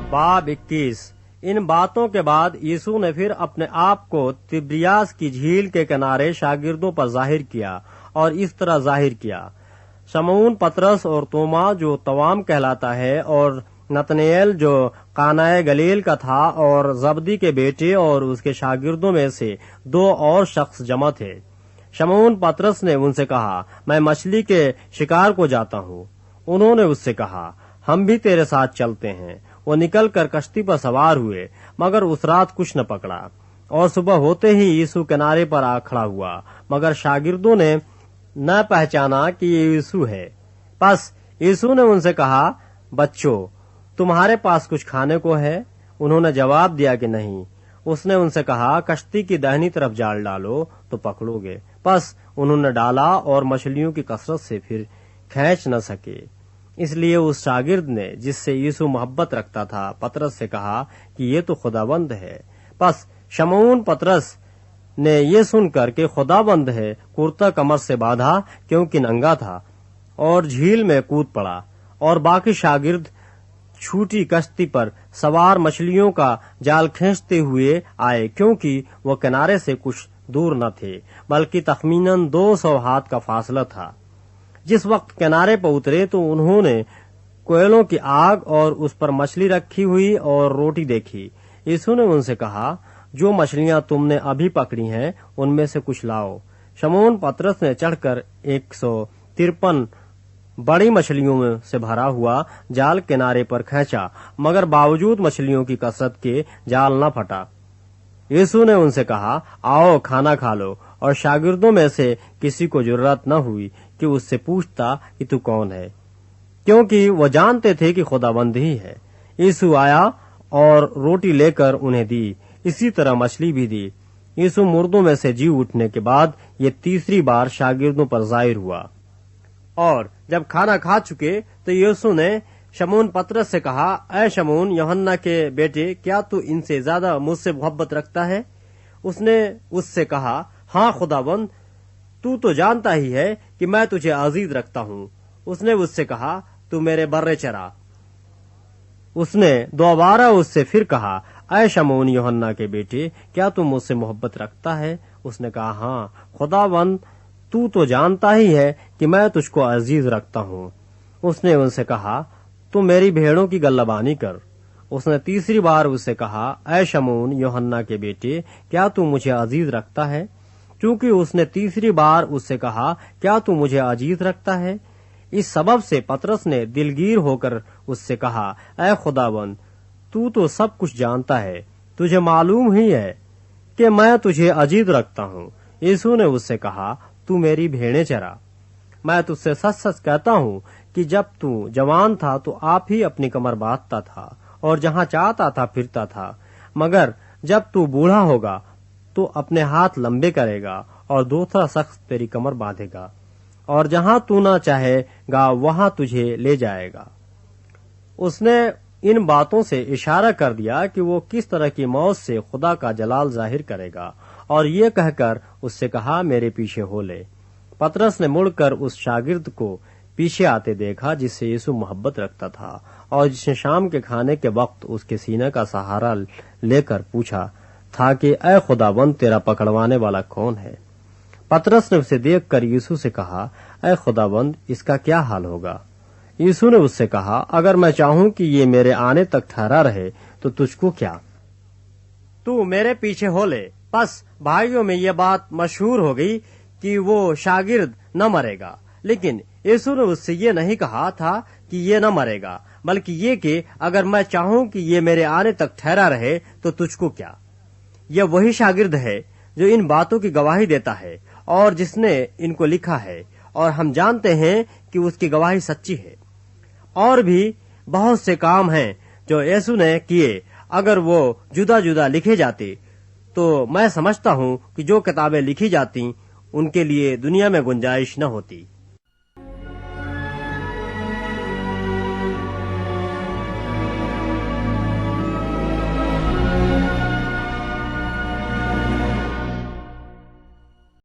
बाब 21। इन बातों के बाद यीशु ने फिर अपने आप को तिब्रियास की झील के किनारे शागिर्दों पर जाहिर किया और इस तरह जाहिर किया। शमऊन पतरस और तोमा जो तवाम कहलाता है और नतनएल जो कानाए गलील का था और जब्दी के बेटे और उसके शागिर्दों में से 2 और शख्स जमा थे। शमऊन पतरस ने उनसे कहा, मैं मछली के शिकार को जाता हूँ। उन्होंने उससे कहा, हम भी तेरे साथ चलते हैं। वो निकल कर कश्ती पर सवार हुए, मगर उस रात कुछ न पकड़ा। और सुबह होते ही यीशु किनारे पर आ खड़ा हुआ, मगर शागिर्दों ने न पहचाना कि ये यीशु है। बस यीशु ने उनसे कहा, बच्चों, तुम्हारे पास कुछ खाने को है? उन्होंने जवाब दिया कि नहीं। उसने उनसे कहा, कश्ती की दाहिनी तरफ जाल डालो तो पकड़ोगे। बस उन्होंने डाला और मछलियों की कसरत से फिर खींच न सके। इसलिए उस शागिर्द ने जिससे यीशु मोहब्बत रखता था पतरस से कहा कि ये तो खुदाबंद है। बस शमऊन पतरस ने ये सुनकर कि खुदाबंद है कुर्ता कमर से बांधा, क्योंकि नंगा था, और झील में कूद पड़ा। और बाकी शागिर्द छूटी कश्ती पर सवार मछलियों का जाल खींचते हुए आए, क्योंकि वो किनारे से कुछ दूर न थे, बल्कि तखमीनन 200 हाथ का फासला था। जिस वक्त किनारे पर उतरे तो उन्होंने कोयलों की आग और उस पर मछली रखी हुई और रोटी देखी। यीशु ने उनसे कहा, जो मछलियां तुमने अभी पकड़ी हैं उनमें से कुछ लाओ। शमऊन पतरस ने चढ़कर 153 बड़ी मछलियों में से भरा हुआ जाल किनारे पर खींचा, मगर बावजूद मछलियों की कसरत के जाल न फटा। यीशु ने उनसे कहा, आओ खाना खा लो। और शागिर्दों में से किसी को जरूरत न हुई कि उससे पूछता कि तू कौन है, क्योंकि वो जानते थे कि खुदाबंद ही है। यीशु आया और रोटी लेकर उन्हें दी, इसी तरह मछली भी दी। यीशु मुर्दों में से जी उठने के बाद ये तीसरी बार शागिर्दों पर जाहिर हुआ। और जब खाना खा चुके तो यीशु ने शमऊन पतरस से कहा, ऐ शमऊन यूहन्ना के बेटे, क्या तू इनसे ज्यादा मुझसे मोहब्बत रखता है? उसने उससे कहा, हाँ खुदाबंद, तू तो जानता ही है कि मैं तुझे अजीज रखता हूँ। उसने उससे कहा, तू मेरे बर्रे चरा। उसने दोबारा उससे फिर कहा, ऐ शमऊन यूहन्ना के बेटे, क्या तू मुझसे मोहब्बत रखता है? उसने कहा, हाँ खुदाबंद, तू तो जानता ही है कि मैं तुझको अजीज रखता हूँ। उसने उनसे कहा, तू मेरी भेड़ों की गल्लबानी कर। उसने तीसरी बार उससे कहा, ऐ शमऊन यूहन्ना के बेटे, क्या तू मुझे अजीज रखता है? चूंकि उसने तीसरी बार उससे कहा, क्या तू मुझे अजीज रखता है? इस सबब से पतरस ने दिलगीर होकर उससे कहा, ऐ खुदाबंद, तू तो सब कुछ जानता है, तुझे मालूम ही है कि मैं तुझे अजीज रखता हूँ। यीशु ने उससे कहा, तू मेरी भेड़ें चरा। मैं तुझसे सच सच कहता हूँ कि जब तू जवान था तो आप ही अपनी कमर बांधता था और जहाँ चाहता था फिरता था, मगर जब तू बूढ़ा होगा तो अपने हाथ लंबे करेगा और दूसरा शख्स तेरी कमर बांधेगा, और जहाँ तू न चाहेगा वहाँ तुझे ले जाएगा। उसने इन बातों से इशारा कर दिया कि वो किस तरह की मौत से खुदा का जलाल जाहिर करेगा, और ये कहकर उससे कहा, मेरे पीछे हो ले। पतरस ने मुड़कर उस शागिर्द को पीछे आते देखा जिससे यीशु मोहब्बत रखता था, और जिसने शाम के खाने के वक्त उसके सीने का सहारा लेकर पूछा था कि ऐ खुदाबंद, तेरा पकड़वाने वाला कौन है? पतरस ने उसे देखकर यीशु से कहा, ऐ खुदाबंद, इसका क्या हाल होगा? यीशु ने उससे कहा, अगर मैं चाहूं कि ये मेरे आने तक ठहरा रहे तो तुझको क्या? तू मेरे पीछे हो ले। बस भाइयों में ये बात मशहूर हो गई कि वो शागिर्द न मरेगा, लेकिन यीशु ने उससे ये नहीं कहा था कि ये न मरेगा, बल्कि ये कि अगर मैं चाहूं कि ये मेरे आने तक ठहरा रहे तो तुझको क्या? यह वही शागिर्द है जो इन बातों की गवाही देता है और जिसने इनको लिखा है, और हम जानते हैं कि उसकी गवाही सच्ची है। और भी बहुत से काम हैं जो यीशु ने किए। अगर वो जुदा जुदा लिखे जाते तो मैं समझता हूँ कि जो किताबें लिखी जाती उनके लिए दुनिया में गुंजाइश न होती।